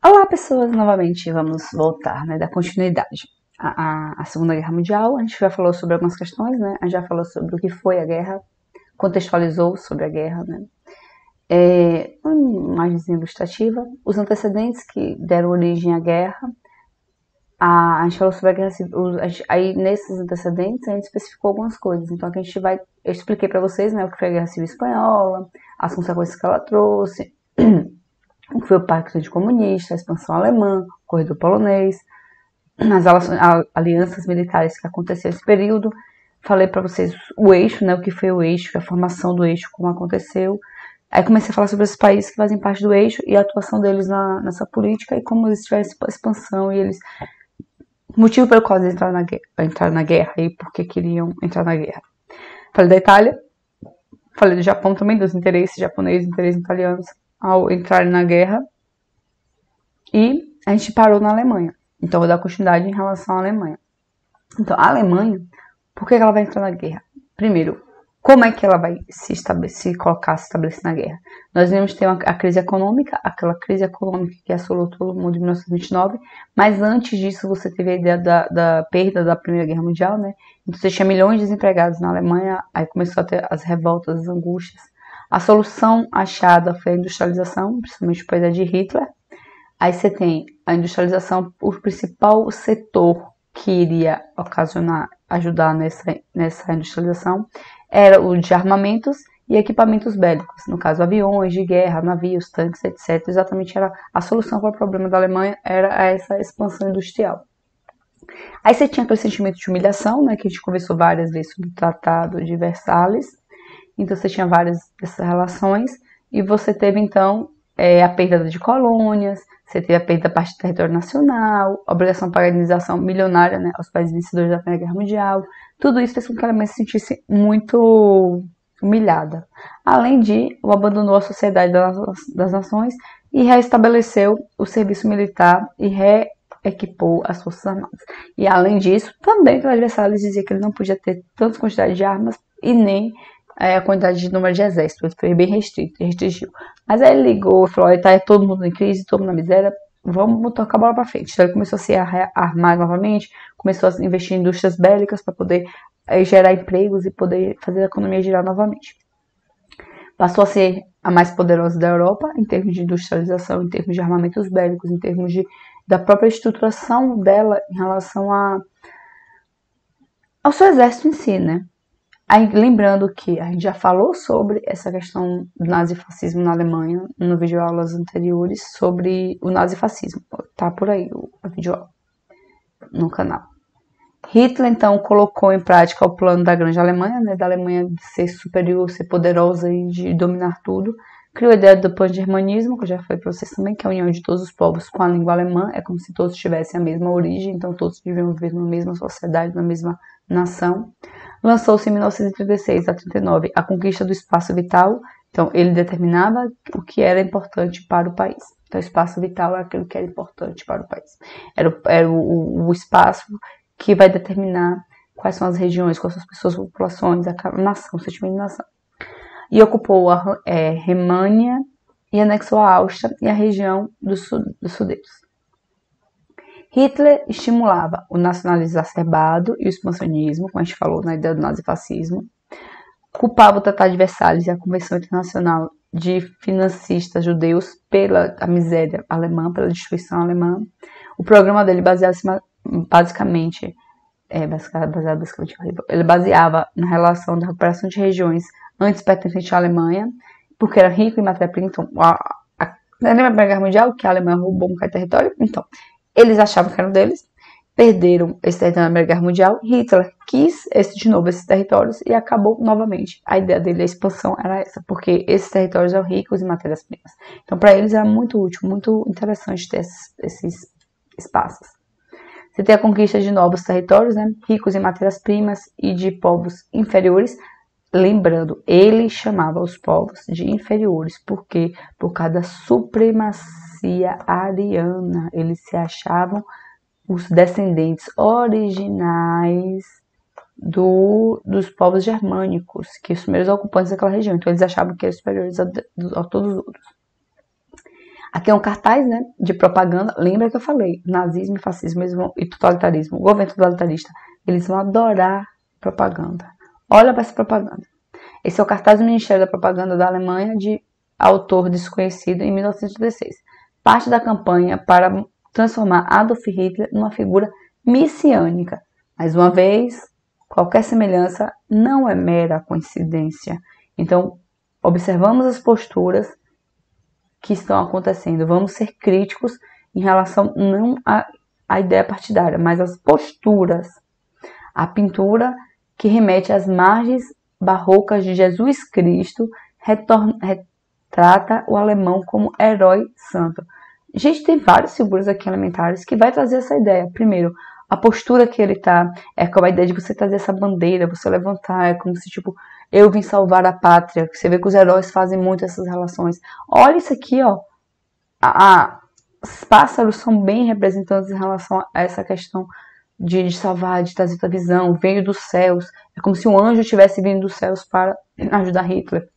Olá, pessoas, novamente vamos voltar, né, da continuidade. A Segunda Guerra Mundial, a gente já falou sobre algumas questões, né, a gente já falou sobre o que foi a guerra, contextualizou sobre a guerra, né, uma imagem ilustrativa, os antecedentes que deram origem à guerra, a gente falou sobre a guerra civil, aí nesses antecedentes a gente especificou algumas coisas, então aqui eu expliquei para vocês, né, o que foi a Guerra Civil Espanhola, as consequências que ela trouxe, o que foi o Pacto Anticomunista, a expansão alemã, o corredor polonês, as alianças militares que aconteceram nesse período. Falei para vocês o eixo, né, o que foi o eixo, a formação do eixo, como aconteceu. Aí comecei a falar sobre esses países que fazem parte do eixo e a atuação deles nessa política e como eles tiveram essa expansão e eles... O motivo pelo qual eles entraram na guerra e por que queriam entrar na guerra. Falei da Itália, falei do Japão também, dos interesses japoneses, interesses italianos ao entrarem na guerra. E a gente parou na Alemanha. Então, vou dar continuidade em relação à Alemanha. Então, a Alemanha, por que ela vai entrar na guerra? Primeiro, como é que ela vai se estabelecer na guerra? Nós vamos ter a crise econômica, aquela crise econômica que assolou todo mundo em 1929, mas antes disso você teve a ideia da perda da Primeira Guerra Mundial, né? Então você tinha milhões de desempregados na Alemanha, aí começou a ter as revoltas, as angústias. A solução achada foi a industrialização, principalmente depois da de Hitler. Aí você tem a industrialização, o principal setor que iria ajudar nessa industrialização era o de armamentos e equipamentos bélicos, no caso aviões de guerra, navios, tanques, etc. Exatamente era a solução para o problema da Alemanha, era essa expansão industrial. Aí você tinha aquele sentimento de humilhação, né, que a gente conversou várias vezes sobre o Tratado de Versalhes, então você tinha várias dessas relações, e você teve então a perda de colônias, você teve a perda da parte do território nacional, a obrigação de pagar indenização milionária, né, aos países vencedores da Primeira Guerra Mundial. Tudo isso fez com que a Alemanha se sentisse muito humilhada. Além de, abandonou a Sociedade das Nações e reestabeleceu o serviço militar e reequipou as Forças Armadas. E além disso, também o adversário dizia que ele não podia ter tanta quantidade de armas e nem a quantidade de número de exército, ele foi bem restringiu. Mas aí ele ligou e falou, tá todo mundo em crise, todo mundo na miséria, vamos tocar a bola pra frente. Então ele começou a se armar novamente, começou a investir em indústrias bélicas para poder gerar empregos e poder fazer a economia girar novamente. Passou a ser a mais poderosa da Europa em termos de industrialização, em termos de armamentos bélicos, em termos da própria estruturação dela em relação ao seu exército em si, né? Aí, lembrando que a gente já falou sobre essa questão do nazifascismo na Alemanha no vídeo aulas anteriores sobre o nazifascismo. Tá por aí o vídeo aula no canal. Hitler, então, colocou em prática o plano da Grande Alemanha, né, da Alemanha de ser superior, ser poderosa e de dominar tudo. Criou a ideia do pan-germanismo, que eu já falei para vocês também, que é a união de todos os povos com a língua alemã. É como se todos tivessem a mesma origem, então todos deviam viver na mesma sociedade, na mesma nação. Lançou-se em 1936 a 39 a conquista do espaço vital. Então, ele determinava o que era importante para o país. Então, o espaço vital é aquilo que era importante para o país. Era o espaço que vai determinar quais são as regiões, quais são as pessoas, as populações, a nação, o sentimento de nação. E ocupou a Remânia e anexou a Áustria e a região dos Sudetos. Hitler estimulava o nacionalismo exacerbado e o expansionismo, como a gente falou na ideia do nazifascismo. Culpava o Tratado de Versalhes e a Convenção Internacional de financistas judeus pela miséria alemã, pela destruição alemã. O programa dele baseava-se basicamente, ele baseava na relação da recuperação de regiões antes pertencentes à Alemanha, porque era rico em matéria-prima. Então, na Primeira Guerra Mundial, que a Alemanha roubou um bocado de território, então, eles achavam que eram deles, perderam esse território na Primeira Guerra Mundial, Hitler quis de novo esses territórios e acabou novamente. A ideia dele, a expansão era essa, porque esses territórios eram ricos em matérias-primas. Então, para eles era muito útil, muito interessante ter esses espaços. Você tem a conquista de novos territórios, né, ricos em matérias-primas e de povos inferiores. Lembrando, ele chamava os povos de inferiores, porque por causa da supremacia ariana, eles se achavam os descendentes originais dos povos germânicos, que os primeiros ocupantes daquela região. Então eles achavam que eram superiores a todos os outros. Aqui é um cartaz, né, de propaganda. Lembra que eu falei, nazismo, fascismo e totalitarismo, o governo totalitarista, eles vão adorar propaganda. Olha para essa propaganda. Esse é o cartaz do Ministério da Propaganda da Alemanha, de autor desconhecido, em 1916. Parte da campanha para transformar Adolf Hitler numa figura messiânica. Mais uma vez, qualquer semelhança não é mera coincidência. Então, observamos as posturas que estão acontecendo. Vamos ser críticos em relação não à ideia partidária, mas às posturas. A pintura que remete às margens barrocas de Jesus Cristo retrata o alemão como herói santo. Gente, tem várias figuras aqui elementares que vai trazer essa ideia. Primeiro, a postura que ele tá, é com a ideia de você trazer essa bandeira, você levantar, é como se tipo, eu vim salvar a pátria. Você vê que os heróis fazem muito essas relações. Olha isso aqui, ó. Os pássaros são bem representantes em relação a essa questão de salvar, de trazer essa visão. Veio dos céus. É como se um anjo tivesse vindo dos céus para ajudar Hitler.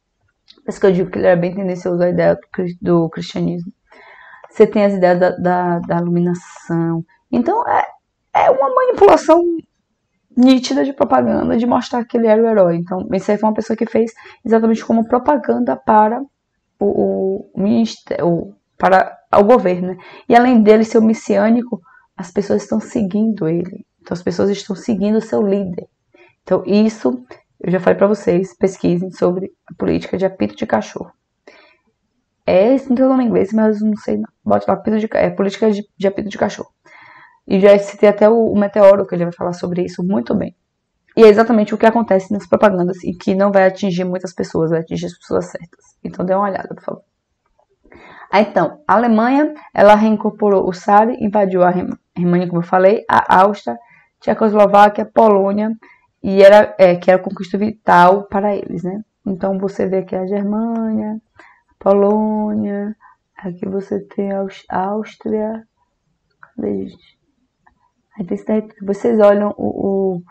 Por isso que eu digo que ele era bem tendencioso à ideia do cristianismo. Você tem as ideias da iluminação. Então, é uma manipulação nítida de propaganda, de mostrar que ele era o herói. Então, esse aí foi uma pessoa que fez exatamente como propaganda para o ministério, para o governo. Né? E além dele ser o messiânico, as pessoas estão seguindo ele. Então, as pessoas estão seguindo o seu líder. Então, isso, eu já falei para vocês, pesquisem sobre a política de apito de cachorro. Esse não tem o nome em inglês, mas não sei, não. Bote lá, política de apito de cachorro. E já citei até o Meteoro, que ele vai falar sobre isso muito bem. E é exatamente o que acontece nas propagandas, e que não vai atingir muitas pessoas, vai atingir as pessoas certas. Então dê uma olhada, por favor. Então, a Alemanha, ela reincorporou o SAR, invadiu a Alemanha, como eu falei, a Áustria, Tchecoslováquia, Polônia, e que era conquista vital para eles, né? Então você vê aqui a Germânia, Polônia, aqui você tem a Áustria, cadê, gente? Aí tem esse território. Vocês olham o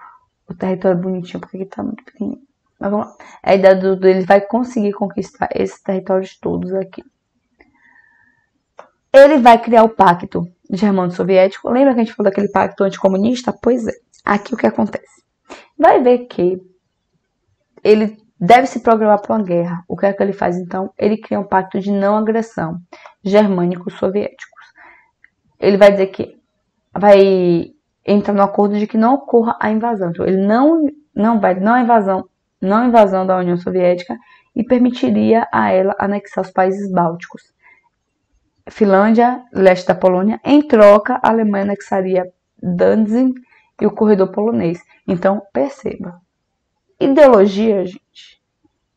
território bonitinho, porque aqui tá muito pequenininho. Mas vamos lá. A ideia dele vai conseguir conquistar esses territórios todos aqui. Ele vai criar o pacto germano-soviético. Lembra que a gente falou daquele pacto anticomunista? Pois é. Aqui o que acontece? Vai ver que ele deve se programar para uma guerra. O que é que ele faz então? Ele cria um pacto de não agressão germânico-soviéticos. Ele vai dizer que vai entrar no acordo de que não ocorra a invasão. Então, ele não invasão da União Soviética e permitiria a ela anexar os países bálticos. Finlândia, leste da Polônia, em troca, a Alemanha anexaria Danzig e o corredor polonês. Então, perceba. Ideologia, gente,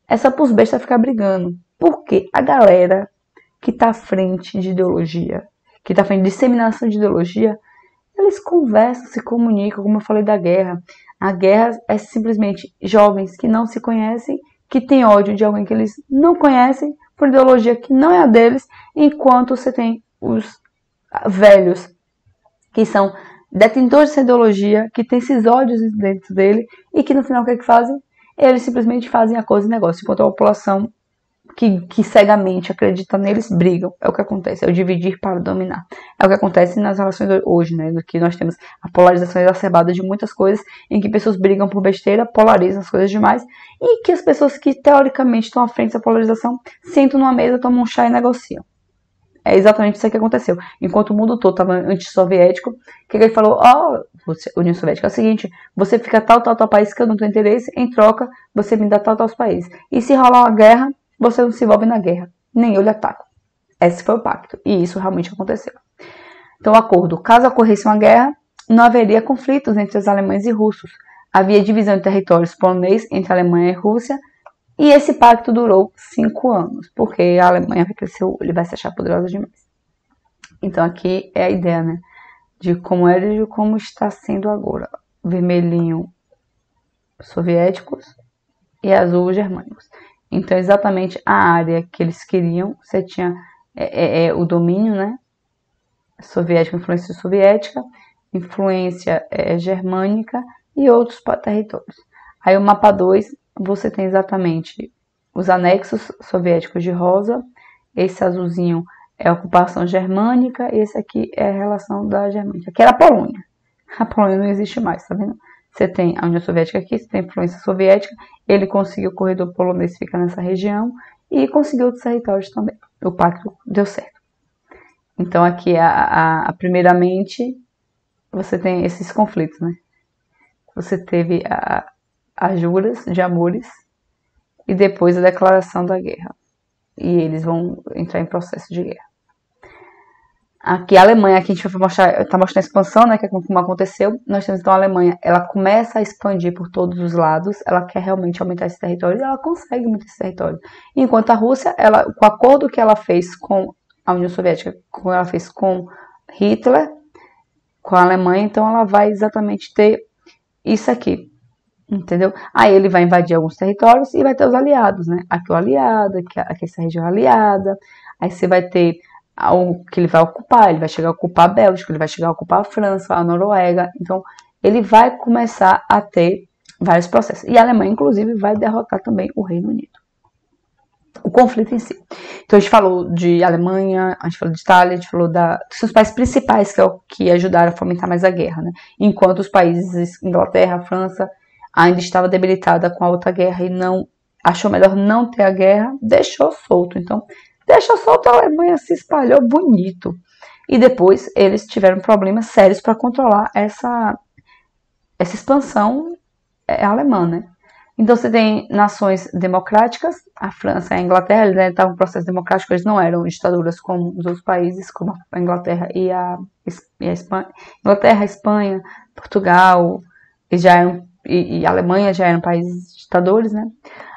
essa pros bestas ficar brigando. Porque a galera que tá à frente de ideologia, que tá à frente de disseminação de ideologia, eles conversam, se comunicam, como eu falei da guerra. A guerra é simplesmente jovens que não se conhecem, que têm ódio de alguém que eles não conhecem, por ideologia que não é a deles, enquanto você tem os velhos, que são detentores dessa ideologia, que têm esses ódios dentro dele, e que no final o que é que fazem? Eles simplesmente fazem a coisa e negócio, enquanto a população que cegamente acredita neles, brigam. É o que acontece, é o dividir para dominar. É o que acontece nas relações hoje, né? Que nós temos a polarização exacerbada de muitas coisas, em que pessoas brigam por besteira, polarizam as coisas demais, e que as pessoas que teoricamente estão à frente dessa polarização sentam numa mesa, tomam um chá e negociam. É exatamente isso que aconteceu. Enquanto o mundo todo estava antissoviético, o que ele falou? União Soviética, é o seguinte, você fica tal país que eu não tenho interesse, em troca, você me dá tal países. E se rolar uma guerra, você não se envolve na guerra, nem eu lhe ataco. Esse foi o pacto, e isso realmente aconteceu. Então, o acordo, caso ocorresse uma guerra, não haveria conflitos entre os alemães e russos. Havia divisão de territórios polonês entre a Alemanha e a Rússia, e esse pacto durou 5 anos, porque a Alemanha vai crescer, ele vai se achar poderosa demais. Então, aqui é a ideia, né, de como era e de como está sendo agora. Vermelhinho, soviéticos, e azul, germânicos. Então, exatamente a área que eles queriam, você tinha o domínio, né? Soviético, influência soviética, influência germânica e outros territórios. Aí o mapa 2, você tem exatamente os anexos soviéticos de rosa, esse azulzinho é a ocupação germânica, e esse aqui é a relação da Germânica, que era a Polônia. A Polônia não existe mais, tá vendo? Você tem a União Soviética aqui, você tem a influência soviética, ele conseguiu o corredor polonês ficar nessa região, e conseguiu outros territórios também. O pacto deu certo. Então aqui, primeiramente, você tem esses conflitos, né? Você teve as juras de amores e depois a declaração da guerra. E eles vão entrar em processo de guerra. Aqui a Alemanha, aqui a gente vai mostrar, tá mostrando a expansão, né, que é como aconteceu. Nós temos então a Alemanha, ela começa a expandir por todos os lados, ela quer realmente aumentar esse território e ela consegue aumentar esse território. Enquanto a Rússia, ela, com o acordo que ela fez com a União Soviética, como ela fez com Hitler, com a Alemanha, então ela vai exatamente ter isso aqui, entendeu? Aí ele vai invadir alguns territórios e vai ter os aliados, né? Aqui o aliado, aqui essa região aliada, aí você vai ter o que ele vai ocupar, ele vai chegar a ocupar a Bélgica, ele vai chegar a ocupar a França, a Noruega, então ele vai começar a ter vários processos. E a Alemanha, inclusive, vai derrotar também o Reino Unido. O conflito em si. Então a gente falou de Alemanha, a gente falou de Itália, a gente falou dos seus países principais, que é o que ajudaram a fomentar mais a guerra, né? Enquanto os países, Inglaterra, França, ainda estava debilitada com a outra guerra e não achou melhor não ter a guerra, deixou solto. Então, deixou solto, a Alemanha se espalhou bonito. E depois eles tiveram problemas sérios para controlar essa expansão alemã, né? Então você tem nações democráticas, a França e a Inglaterra, eles estavam em processo democrático, eles não eram ditaduras como os outros países, como a Inglaterra e a Espanha. Inglaterra, Espanha, Portugal e a Alemanha já eram países ditadores, né?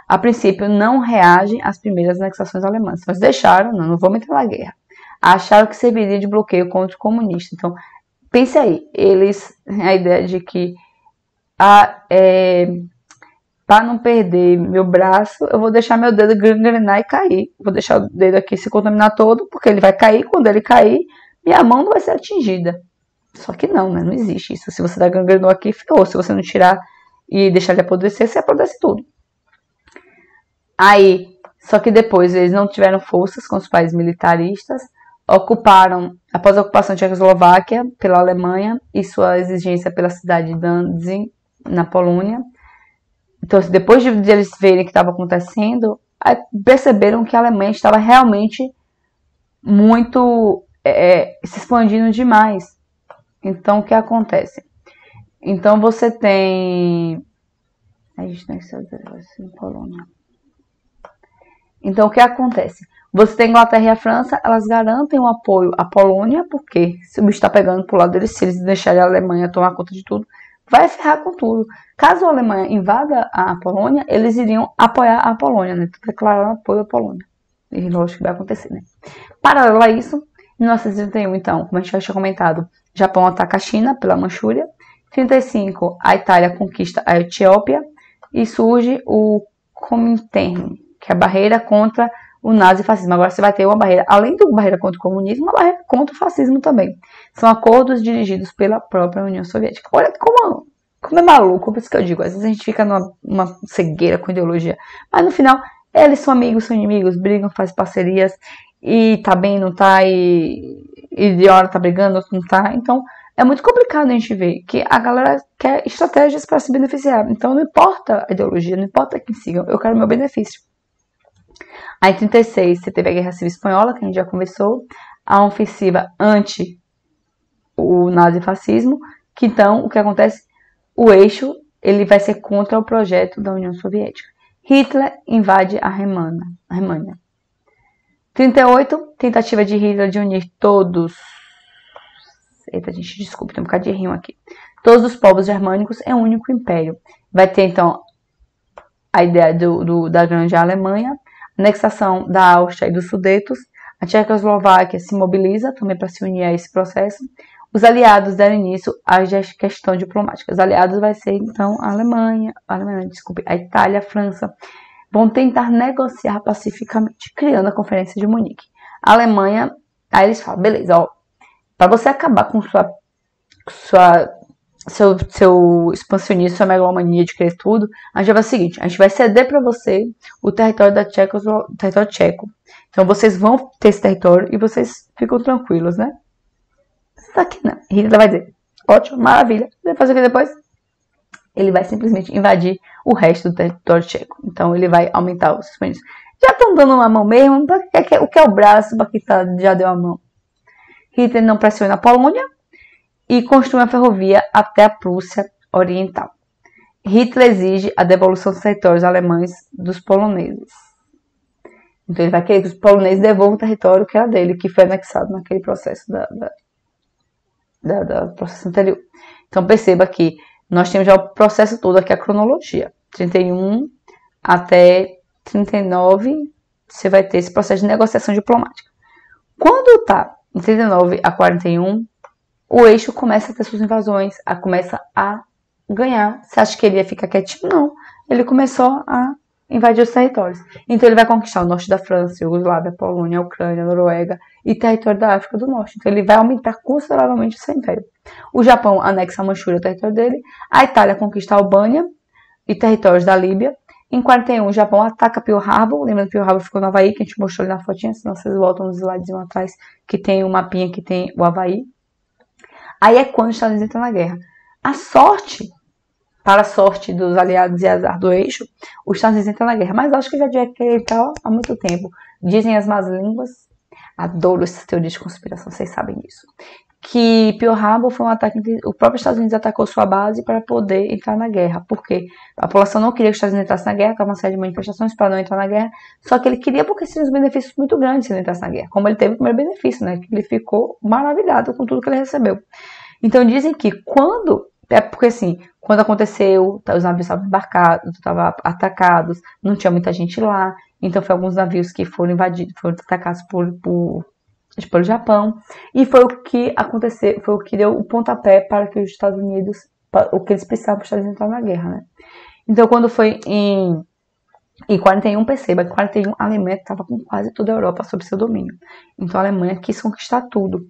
A princípio não reagem às primeiras anexações alemãs, mas deixaram, não vamos entrar na guerra. Acharam que serviria de bloqueio contra o comunista. Então, pense aí, a ideia de que para não perder meu braço, eu vou deixar meu dedo gangrenar e cair. Vou deixar o dedo aqui se contaminar todo, porque ele vai cair. Quando ele cair, minha mão não vai ser atingida. Só que não, né? Não existe isso. Se você dá gangrenou aqui, ferrou. Se você não tirar e deixar ele apodrecer, você apodrece tudo. Aí, só que depois eles não tiveram forças com os países militaristas, ocuparam, após a ocupação da Tchecoslováquia pela Alemanha e sua exigência pela cidade de Danzig, na Polônia. Então, depois de eles verem o que estava acontecendo, perceberam que a Alemanha estava realmente muito se expandindo demais. Então, o que acontece? Então, você tem... A gente não em Polônia. Então, o que acontece? Você tem a Inglaterra e a França, elas garantem o apoio à Polônia, porque se o bicho está pegando pro lado deles, se eles deixarem a Alemanha tomar conta de tudo, vai ferrar com tudo. Caso a Alemanha invada a Polônia, eles iriam apoiar a Polônia, né? Declarar apoio à Polônia. E lógico que vai acontecer, né? Paralelo a isso, em 1931, então, como a gente já tinha comentado, o Japão ataca a China pela Manchúria. Em 1935, a Itália conquista a Etiópia e surge o Comintern, que é a barreira contra o nazifascismo. Agora você vai ter uma barreira, além da barreira contra o comunismo, uma barreira contra o fascismo também. São acordos dirigidos pela própria União Soviética. Olha como é maluco, por isso que eu digo, às vezes a gente fica numa cegueira com ideologia, mas no final, eles são amigos, são inimigos, brigam, fazem parcerias, e tá bem, não tá, e de hora tá brigando, outro não tá, então é muito complicado a gente ver que a galera quer estratégias para se beneficiar, então não importa a ideologia, não importa quem siga, eu quero o meu benefício. Aí em 1936 você teve a Guerra Civil Espanhola, que a gente já conversou, a ofensiva anti o nazifascismo, que então o que acontece? O eixo ele vai ser contra o projeto da União Soviética. Hitler invade a Alemanha. 38, tentativa de Hitler de unir todos... Eita, gente, desculpa, tem um bocado de rimo aqui. Todos os povos germânicos em um único império. Vai ter, então, a ideia da Grande Alemanha, anexação da Áustria e dos Sudetos. A Tchecoslováquia se mobiliza também para se unir a esse processo. Os aliados deram início à questão diplomática. Os aliados vai ser, então, a Itália, a França, vão tentar negociar pacificamente, criando a Conferência de Munique. A Alemanha, aí eles falam, beleza, ó, para você acabar com sua seu expansionismo, sua megalomania de querer tudo, a gente vai fazer o seguinte, a gente vai ceder para você o território da Tcheco, o território tcheco. Então vocês vão ter esse território e vocês ficam tranquilos, né? Só que não. Hitler vai dizer, ótimo, maravilha. Vai fazer o que depois? Ele vai simplesmente invadir o resto do território tcheco. Então ele vai aumentar os expansionismos. Já estão dando uma mão mesmo, o que é o braço para quem já deu a mão? Hitler não pressiona a Polônia e construiu uma ferrovia até a Prússia Oriental. Hitler exige a devolução dos territórios alemães dos poloneses. Então ele vai querer que os poloneses devolvam o território que era dele, que foi anexado naquele processo do processo anterior. Então perceba que nós temos já o processo todo aqui, a cronologia. 31 até 39, você vai ter esse processo de negociação diplomática. Quando está em 39 a 41, o eixo começa a ter suas invasões, começa a ganhar. Você acha que ele ia ficar quietinho? Não. Ele começou a invadir os territórios. Então ele vai conquistar o norte da França, Iugoslávia, Polônia, Ucrânia, Noruega e território da África do Norte. Então ele vai aumentar consideravelmente o seu império. O Japão anexa a Manchúria, o território dele. A Itália conquista a Albânia e territórios da Líbia. Em 41, o Japão ataca Pearl Harbor. Lembrando que Pearl Harbor ficou no Havaí, que a gente mostrou ali na fotinha. Senão vocês voltam nos slides atrás, que tem o mapinha que tem o Havaí. Aí é quando os Estados Unidos entram na guerra. Para a sorte dos aliados e azar do eixo, os Estados Unidos entram na guerra. Mas acho que já devia querer entrar há muito tempo. Dizem as más línguas, adoro essas teorias de conspiração, vocês sabem disso, que Pearl Harbor foi um ataque que o próprio Estados Unidos atacou sua base para poder entrar na guerra. Por quê? A população não queria que os Estados Unidos entrassem na guerra, tava uma série de manifestações para não entrar na guerra, só que ele queria porque tinha uns benefícios muito grandes se ele entrasse na guerra. Como ele teve o primeiro benefício, né? Que ele ficou maravilhado com tudo que ele recebeu. Então dizem que porque assim, quando aconteceu, os navios estavam embarcados, estavam atacados, não tinha muita gente lá, então foi alguns navios que foram invadidos, foram atacados pelo Japão, e foi o que aconteceu, foi o que deu o pontapé para que os Estados Unidos, o que eles precisavam para os Estados Unidos entrar na guerra, né? Então quando foi em 41, perceba que em 41 a Alemanha estava com quase toda a Europa sob seu domínio, então a Alemanha quis conquistar tudo.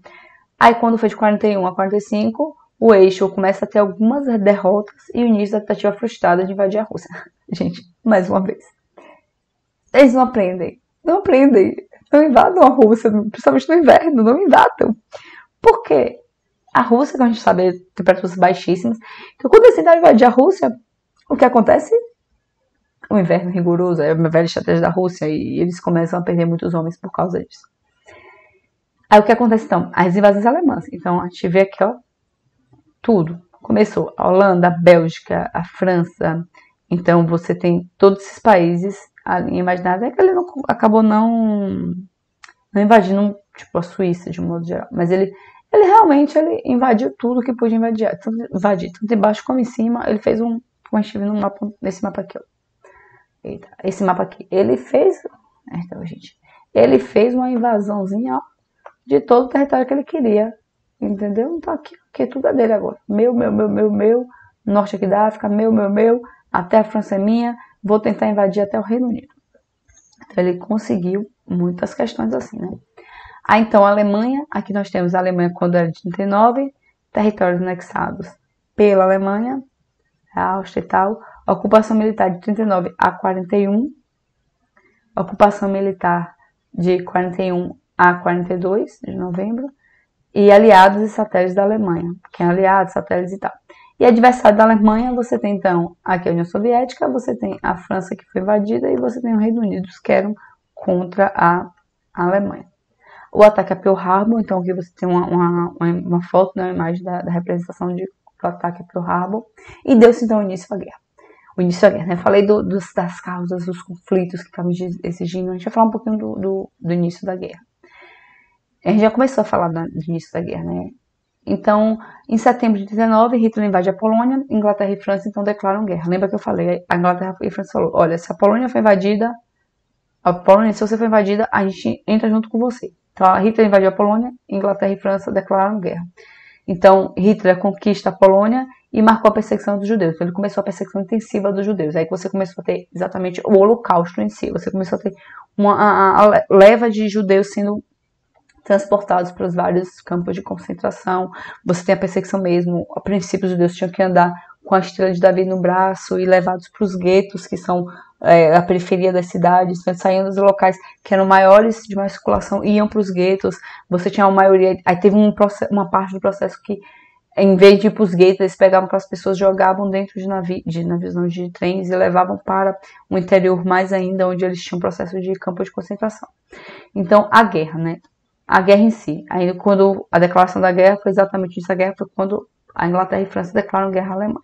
Aí quando foi de 41 a 45, o eixo começa a ter algumas derrotas e o início da tentativa frustrada de invadir a Rússia. Gente, mais uma vez. Eles não aprendem. Não invadam a Rússia, principalmente no inverno, não invadam. Por quê? A Rússia, como a gente sabe, tem temperaturas baixíssimas. Então quando eles tentam invadir a Rússia, o que acontece? O inverno rigoroso, é uma velha estratégia da Rússia e eles começam a perder muitos homens por causa disso. Aí o que acontece então? As invasões alemãs. Então a gente vê aqui, ó, tudo. Começou a Holanda, a Bélgica, a França. Então você tem todos esses países ali imaginados. É que ele acabou não invadindo, tipo, a Suíça de um modo geral. Mas ele realmente invadiu tudo que podia invadir. Tanto embaixo como em cima. Ele fez como a gente viu nesse mapa aqui, ó. Eita, esse mapa aqui. Ele fez uma invasãozinha, ó, de todo o território que ele queria. Entendeu? Então aqui tudo é dele agora. Meu. Norte aqui da África, meu. Até a França é minha. Vou tentar invadir até o Reino Unido. Então ele conseguiu muitas questões assim, né? Aí então a Alemanha, aqui nós temos a Alemanha quando era de 39, territórios anexados pela Alemanha, a Áustria e tal. Ocupação militar de 39 a 41. Ocupação militar de 41 a 42 de novembro. E aliados e satélites da Alemanha. Quem é aliados, satélites e tal. E adversário da Alemanha, você tem então aqui a União Soviética, você tem a França que foi invadida e você tem o Reino Unido que eram contra a Alemanha. O ataque a Pearl Harbor, então aqui você tem uma foto, né, uma imagem da representação do ataque a Pearl Harbor. E deu-se então o início à guerra. Né? Falei das causas, dos conflitos que estavam exigindo. A gente vai falar um pouquinho do início da guerra. A gente já começou a falar do início da guerra, né? Então, em setembro de 19, Hitler invade a Polônia, Inglaterra e França então declaram guerra. Lembra que eu falei? A Inglaterra e a França falou, olha, se a Polônia foi invadida, se você for invadida, a gente entra junto com você. Então, a Hitler invadiu a Polônia, Inglaterra e França declararam guerra. Então, Hitler conquista a Polônia e marcou a perseguição dos judeus. Então, ele começou a perseguição intensiva dos judeus. Aí que você começou a ter exatamente o holocausto em si. Você começou a ter uma leva de judeus sendo transportados para os vários campos de concentração. Você tem a perseguição mesmo. A princípio, os judeus tinham que andar com a estrela de Davi no braço e levados para os guetos, que são a periferia das cidades, então, saindo dos locais que eram maiores de maior circulação, iam para os guetos. Você tinha uma maioria. Aí teve uma parte do processo que, em vez de ir para os guetos, eles pegavam aquelas pessoas, jogavam dentro de navios, não, de trens, e levavam para o interior mais ainda, onde eles tinham processo de campo de concentração. Então, a guerra, né? A guerra em si. Aí, quando a declaração da guerra foi exatamente isso. A guerra foi quando a Inglaterra e a França declaram guerra à Alemanha.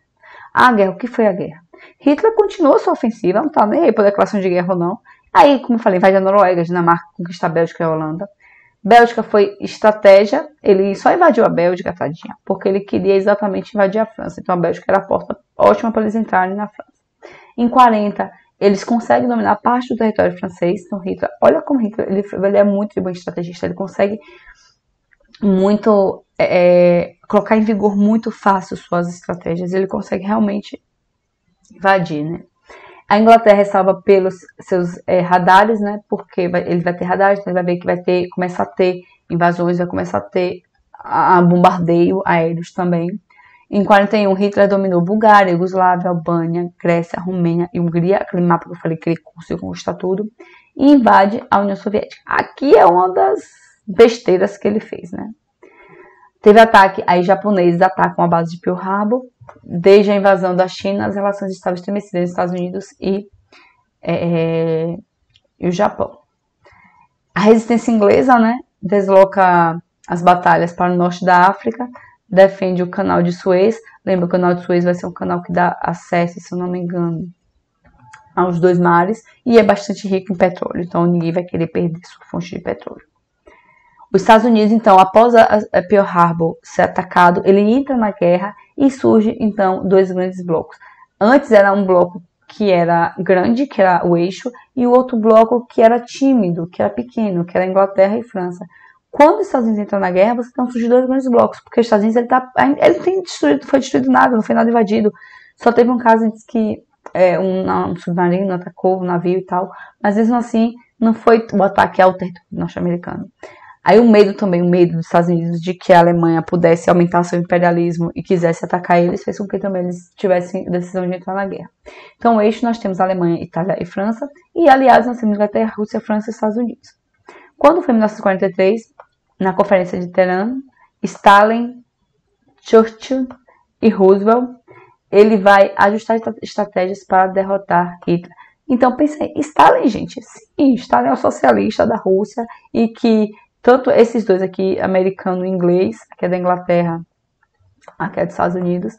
A guerra, o que foi a guerra? Hitler continuou sua ofensiva, não tá nem aí para declaração de guerra ou não. Aí, como eu falei, vai da Noruega, Dinamarca, conquistar a Bélgica e a Holanda. Bélgica foi estratégia, ele só invadiu a Bélgica, tadinha, porque ele queria exatamente invadir a França. Então a Bélgica era a porta ótima para eles entrarem na França. Em 40, eles conseguem dominar parte do território francês. Então Hitler, olha como Hitler, ele é muito bom estrategista, ele consegue muito colocar em vigor muito fácil suas estratégias, ele consegue realmente invadir, né? A Inglaterra ressalva pelos seus radares, né? Porque ele vai ter radares, então ele vai ver que começar a ter invasões, vai começar a ter bombardeio aéreos também. Em 41, Hitler dominou Bulgária, Iugoslávia, Albânia, Grécia, Romênia e Hungria, aquele mapa que eu falei que ele conseguiu conquistar tudo, e invade a União Soviética. Aqui é uma das besteiras que ele fez, né? Teve ataque, aí japoneses atacam a base de Pearl Harbor. Desde a invasão da China, as relações estavam estremecidas entre os Estados Unidos e o Japão. A resistência inglesa, né, desloca as batalhas para o norte da África, defende o canal de Suez. Lembra, o canal de Suez vai ser um canal que dá acesso, se eu não me engano, aos dois mares, e é bastante rico em petróleo, então ninguém vai querer perder sua fonte de petróleo. Os Estados Unidos, então, após a Pearl Harbor ser atacado, ele entra na guerra e surge, então, dois grandes blocos. Antes era um bloco que era grande, que era o eixo, e o outro bloco que era tímido, que era pequeno, que era Inglaterra e França. Quando os Estados Unidos entram na guerra, você tem surgido dois grandes blocos, porque os Estados Unidos foi destruído nada, não foi nada invadido. Só teve um caso em que um submarino atacou um navio e tal, mas mesmo assim não foi o ataque ao território norte-americano. Aí o medo dos Estados Unidos de que a Alemanha pudesse aumentar seu imperialismo e quisesse atacar eles, fez com que também eles tivessem a decisão de entrar na guerra. Então, no eixo nós temos Alemanha, Itália e França, e aliados nós temos Inglaterra, Rússia, França e Estados Unidos. Quando foi em 1943, na Conferência de Teherã, Stalin, Churchill e Roosevelt, ele vai ajustar estratégias para derrotar Hitler. Então, pensei, Stalin, gente, sim, Stalin é o socialista da Rússia e que tanto esses dois aqui, americano e inglês, aqui é da Inglaterra, aqui é dos Estados Unidos,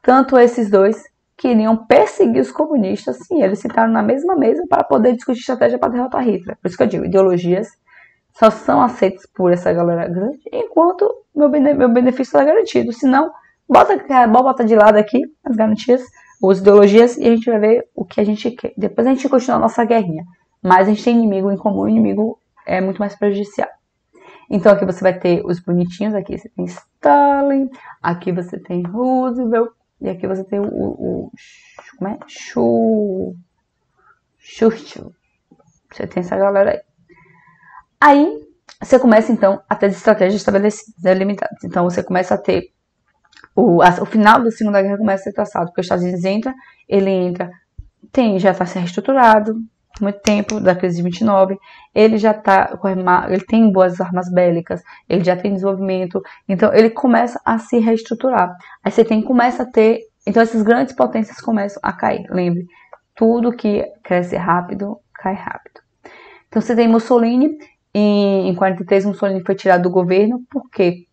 tanto esses dois queriam perseguir os comunistas, sim, eles sentaram na mesma mesa para poder discutir estratégia para derrotar Hitler. Por isso que eu digo, ideologias só são aceitas por essa galera grande, enquanto meu benefício é garantido. Senão, bota de lado aqui as garantias, as ideologias, e a gente vai ver o que a gente quer. Depois a gente continua a nossa guerrinha. Mas a gente tem inimigo em comum, o inimigo é muito mais prejudicial. Então aqui você vai ter os bonitinhos, aqui você tem Stalin, aqui você tem Roosevelt, e aqui você tem como é? Churchill. Você tem essa galera aí. Aí você começa então a ter as estratégias estabelecidas, delimitadas. Então você começa a ter o final da Segunda Guerra começa a ser traçado, porque os Estados Unidos já está se reestruturado, muito tempo, da crise de 29, ele já ele tem boas armas bélicas, ele já tem desenvolvimento, então ele começa a se reestruturar. Aí você começa a ter, então essas grandes potências começam a cair. Lembre, tudo que cresce rápido, cai rápido. Então você tem Mussolini, em 43 Mussolini foi tirado do governo, por quê?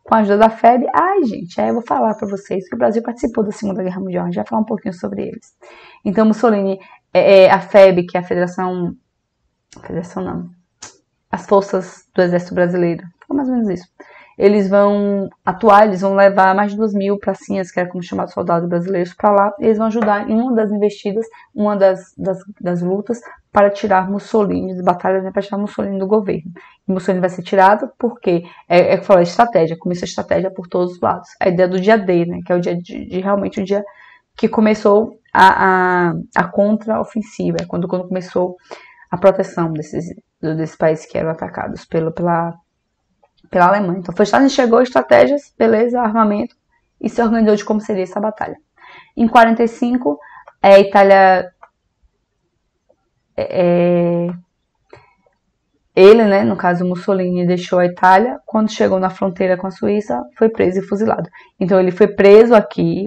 Com a ajuda da FEB. Ai, gente, aí eu vou falar para vocês que o Brasil participou da Segunda Guerra Mundial, a gente vai falar um pouquinho sobre eles. Então Mussolini, a FEB, que é a Federação não, as forças do Exército Brasileiro, foi mais ou menos isso. Eles vão atuar, eles vão levar mais de 2.000 pracinhas, que era como chamar soldados brasileiros, para lá, e eles vão ajudar em uma das investidas, uma das lutas, para tirar Mussolini, de batalhas, né, para tirar Mussolini do governo. E Mussolini vai ser tirado porque, que eu falei, estratégia, começou a estratégia por todos os lados. A ideia do dia D, né, que é o dia realmente o dia que começou a contra-ofensiva, quando começou a proteção desses países que eram atacados pela pela Alemanha. Então, foi os Estados Unidos chegou, estratégias, beleza, armamento, e se organizou de como seria essa batalha. Em 45, a Itália... Ele, né, no caso Mussolini, deixou a Itália. Quando chegou na fronteira com a Suíça, foi preso e fuzilado. Então, ele foi preso aqui,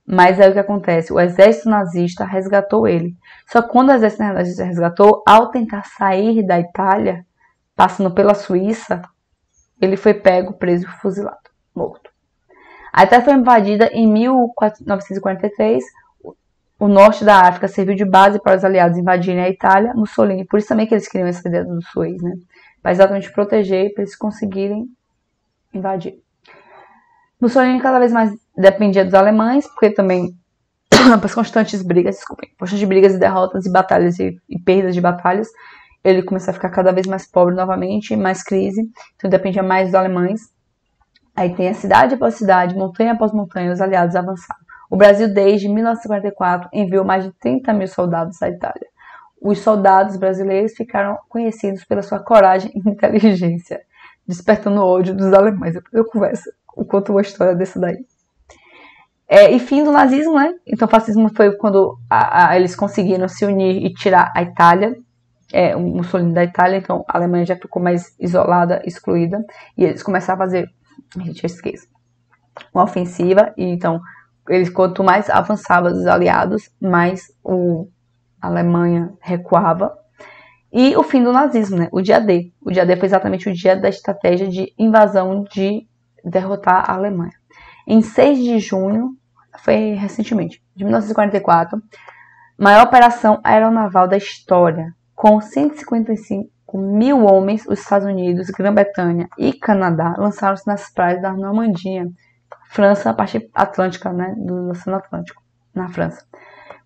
mas aí o que acontece? O exército nazista resgatou ele. Só que quando o exército nazista resgatou, ao tentar sair da Itália, passando pela Suíça, ele foi pego, preso e fuzilado, morto. A Itália foi invadida em 1943. O norte da África serviu de base para os aliados invadirem a Itália. Mussolini, por isso também que eles queriam essa ideia do Suez, né? Para exatamente proteger, para eles conseguirem invadir. Mussolini cada vez mais dependia dos alemães, porque também, as constantes brigas e derrotas e batalhas e perdas de batalhas, ele começou a ficar cada vez mais pobre novamente, mais crise, então dependia mais dos alemães. Aí tem a cidade após cidade, montanha após montanha, os aliados avançaram. O Brasil, desde 1944, enviou mais de 30 mil soldados à Itália. Os soldados brasileiros ficaram conhecidos pela sua coragem e inteligência, despertando o ódio dos alemães. Eu conto uma história dessa daí. E fim do nazismo, né? Então o fascismo foi quando eles conseguiram se unir e tirar a Itália, o Mussolini da Itália, então a Alemanha já ficou mais isolada, excluída, e eles começaram a fazer, uma ofensiva, e então eles, quanto mais avançava os aliados, mais a Alemanha recuava. E o fim do nazismo, né? O dia D. O dia D foi exatamente o dia da estratégia de invasão, de derrotar a Alemanha. Em 6 de junho, foi recentemente, de 1944, maior operação aeronaval da história, com 155 mil homens, os Estados Unidos, Grã-Bretanha e Canadá lançaram-se nas praias da Normandia, França, a parte atlântica, né, do Oceano Atlântico, na França.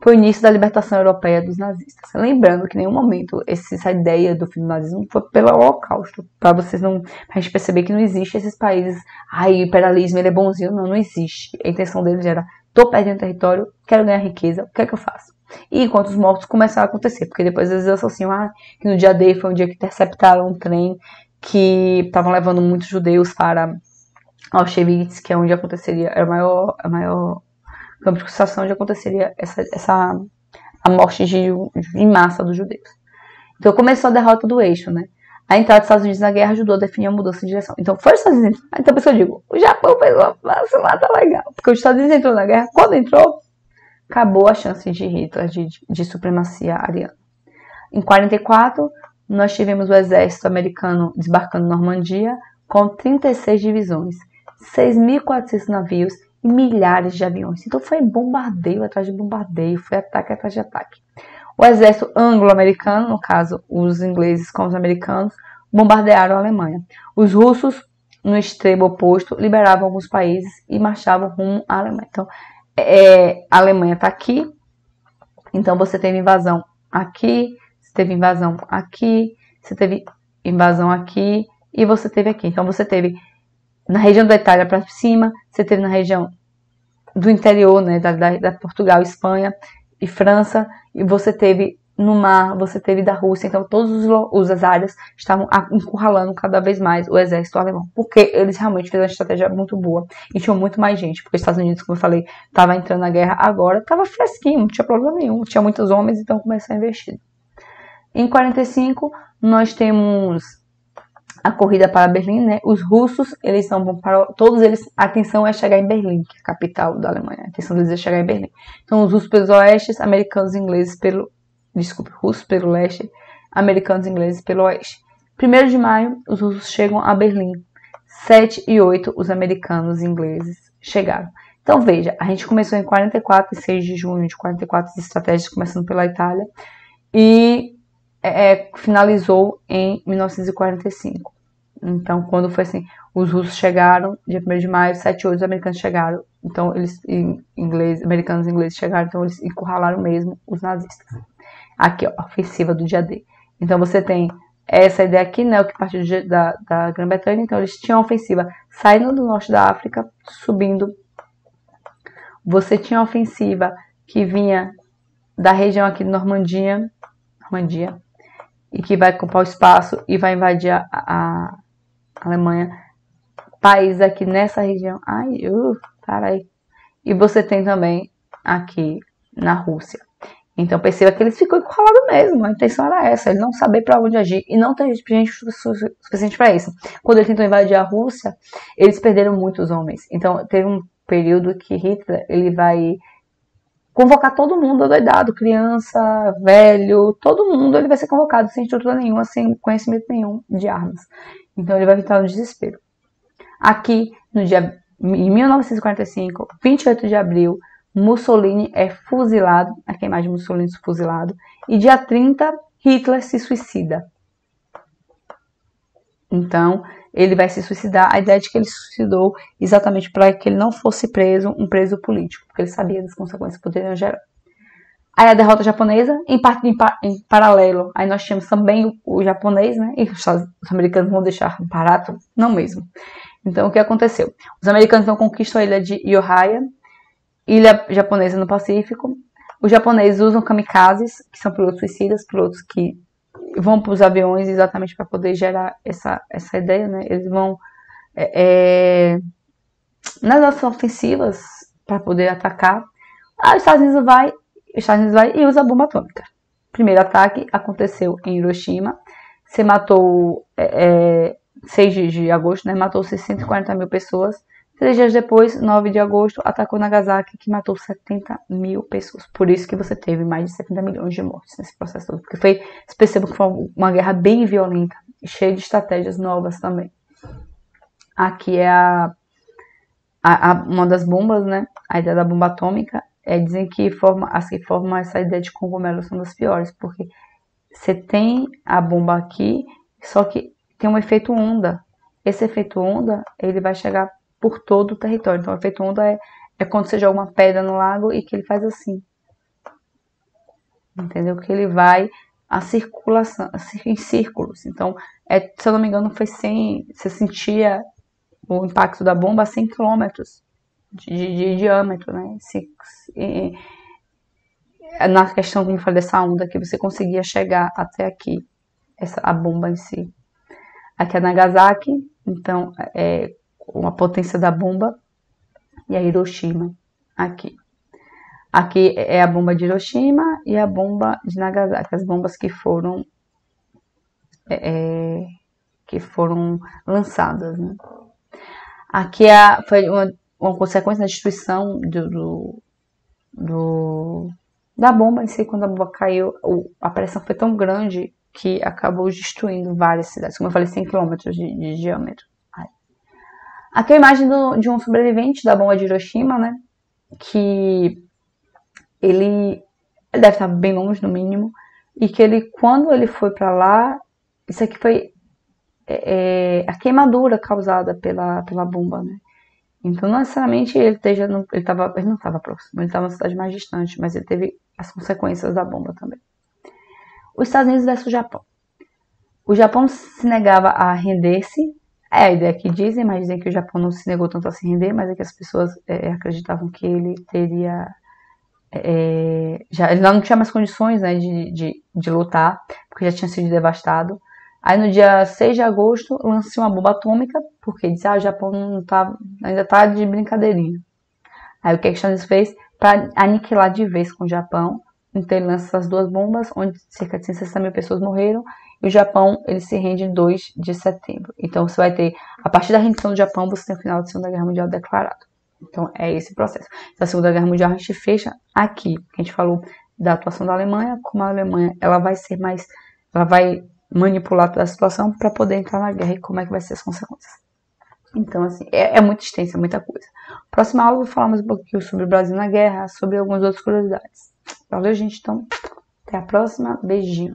Foi o início da libertação europeia dos nazistas. Lembrando que em nenhum momento essa ideia do fim do nazismo foi pelo Holocausto, para vocês não, pra gente perceber que não existe esses países, o imperialismo ele é bonzinho, não existe. A intenção deles era, tô perdendo território, quero ganhar riqueza, o que é que eu faço? E enquanto os mortos começaram a acontecer, porque depois eles associam que no dia D foi um dia que interceptaram um trem que estavam levando muitos judeus para Auschwitz, que é onde aconteceria, é o maior campo de concentração, onde aconteceria a morte em massa dos judeus. Então começou a derrota do eixo, né? A entrada dos Estados Unidos na guerra ajudou a definir a mudança de direção. Então foi os Estados Unidos. Então a pessoa digo, o Japão fez uma vacilada legal, porque os Estados Unidos entrou na guerra, quando entrou, acabou a chance de Hitler de supremacia ariana. Em 44, nós tivemos o exército americano desembarcando na Normandia com 36 divisões, 6.400 navios e milhares de aviões. Então foi bombardeio atrás de bombardeio, foi ataque atrás de ataque. O exército anglo-americano, no caso os ingleses com os americanos, bombardearam a Alemanha. Os russos, no extremo oposto, liberavam alguns países e marchavam rumo à Alemanha. Então, a Alemanha está aqui, então você teve invasão aqui, você teve invasão aqui, você teve invasão aqui e você teve aqui. Então você teve na região da Itália para cima, você teve na região do interior, né, da Portugal, Espanha e França, e você teve no mar, você teve da Rússia. Então todas as áreas estavam encurralando cada vez mais o exército alemão, porque eles realmente fizeram uma estratégia muito boa e tinham muito mais gente, porque os Estados Unidos, como eu falei, estava entrando na guerra agora, estava fresquinho, não tinha problema nenhum, tinha muitos homens, então começou a investir. Em 45 nós temos a corrida para Berlim, né? Os russos, eles vão para todos eles, a atenção é chegar em Berlim, que é a capital da Alemanha. A atenção deles é chegar em Berlim. Então os russos pelos oestes, americanos e ingleses russos pelo leste, americanos e ingleses pelo oeste. 1º de maio, os russos chegam a Berlim. 7 e 8, os americanos e ingleses chegaram. Então veja, a gente começou em 44 e 6 de junho de 44, as estratégias começando pela Itália, e finalizou em 1945. Então, quando foi assim, os russos chegaram, dia 1º de maio, 7 e 8, os americanos chegaram. Então, americanos e ingleses chegaram, então eles encurralaram mesmo os nazistas. Aqui, ó, a ofensiva do dia D. Então, você tem essa ideia aqui, né, o que partiu da Grã-Bretanha. Então, eles tinham a ofensiva saindo do norte da África, subindo. Você tinha a ofensiva que vinha da região aqui de Normandia, e que vai ocupar o espaço e vai invadir a Alemanha países aqui nessa região. Ai, para aí. E você tem também aqui na Rússia. Então perceba que eles ficam encurralados mesmo. A intenção era essa, ele não saber para onde agir. E não tem gente suficiente para isso. Quando ele tentou invadir a Rússia, eles perderam muitos homens. Então teve um período que Hitler ele vai convocar todo mundo adoidado, criança, velho, todo mundo ele vai ser convocado sem estrutura nenhuma, sem conhecimento nenhum de armas. Então ele vai entrar no desespero. Aqui, em 1945, 28 de abril, Mussolini é fuzilado, aqui a imagem de Mussolini fuzilado, e dia 30, Hitler se suicida. Então, ele vai se suicidar. A ideia é de que ele se suicidou exatamente para que ele não fosse preso, um preso político, porque ele sabia das consequências que poderiam gerar. Aí a derrota japonesa, em paralelo, aí nós tínhamos também o japonês, né? E os americanos vão deixar barato? Não mesmo. Então, o que aconteceu? Os americanos então conquistam a ilha de Ujaya, ilha japonesa no Pacífico. Os japoneses usam kamikazes, que são pilotos suicidas, pilotos que vão para os aviões exatamente para poder gerar essa ideia, né? Eles vão nas ofensivas para poder atacar. Aí os Estados Unidos vai e usa a bomba atômica. O primeiro ataque aconteceu em Hiroshima. Você matou 6 de agosto, né? Matou 640 mil pessoas. 3 dias depois, 9 de agosto, atacou Nagasaki, que matou 70 mil pessoas. Por isso que você teve mais de 70 milhões de mortes nesse processo todo. Porque você percebeu que foi uma guerra bem violenta, cheia de estratégias novas também. Aqui é uma das bombas, né? A ideia da bomba atômica. Dizem que as que formam essa ideia de cogumelo são das piores, porque você tem a bomba aqui, só que tem um efeito onda. Esse efeito onda, ele vai chegar por todo o território. Então, o efeito onda é quando você joga uma pedra no lago e que ele faz assim. Entendeu? Que ele vai a circulação, em círculos. Então, se eu não me engano, foi você sentia o impacto da bomba a 100 quilômetros de diâmetro, né? Na questão, como eu falei, dessa onda, que você conseguia chegar até aqui, a bomba em si. Aqui é Nagasaki, então, uma potência da bomba, e a Hiroshima aqui. Aqui é a bomba de Hiroshima e a bomba de Nagasaki, as bombas que foram lançadas, né? Aqui foi uma consequência da destruição da bomba em si. Quando a bomba caiu, a pressão foi tão grande que acabou destruindo várias cidades, como eu falei, 100 quilômetros de diâmetro. Aqui é a imagem de um sobrevivente da bomba de Hiroshima, né? Que ele deve estar bem longe, no mínimo, e que quando ele foi para lá, isso aqui foi a queimadura causada pela bomba, né? Então, não necessariamente ele não estava próximo, ele estava numa cidade mais distante, mas ele teve as consequências da bomba também. Os Estados Unidos versus o Japão. O Japão se negava a render-se. É a ideia que dizem, mas dizem que o Japão não se negou tanto a se render, mas é que as pessoas acreditavam que ele teria... ele não tinha mais condições, né, de lutar, porque já tinha sido devastado. Aí no dia 6 de agosto lançou uma bomba atômica, porque disse, o Japão ainda está de brincadeirinha. Aí o que os Estados Unidos fez? Para aniquilar de vez com o Japão, então ele lança essas 2 bombas, onde cerca de 160 mil pessoas morreram, e o Japão ele se rende em 2 de setembro. Então você vai ter, a partir da rendição do Japão, você tem o final da Segunda Guerra Mundial declarado. Então é esse processo. Então, a Segunda Guerra Mundial a gente fecha aqui, a gente falou da atuação da Alemanha, como a Alemanha ela vai manipular toda a situação para poder entrar na guerra e como é que vai ser as consequências. Então, assim, é muito extensa, muita coisa. Próxima aula eu vou falar mais um pouquinho sobre o Brasil na guerra, sobre algumas outras curiosidades. Valeu, gente? Então, até a próxima. Beijinho.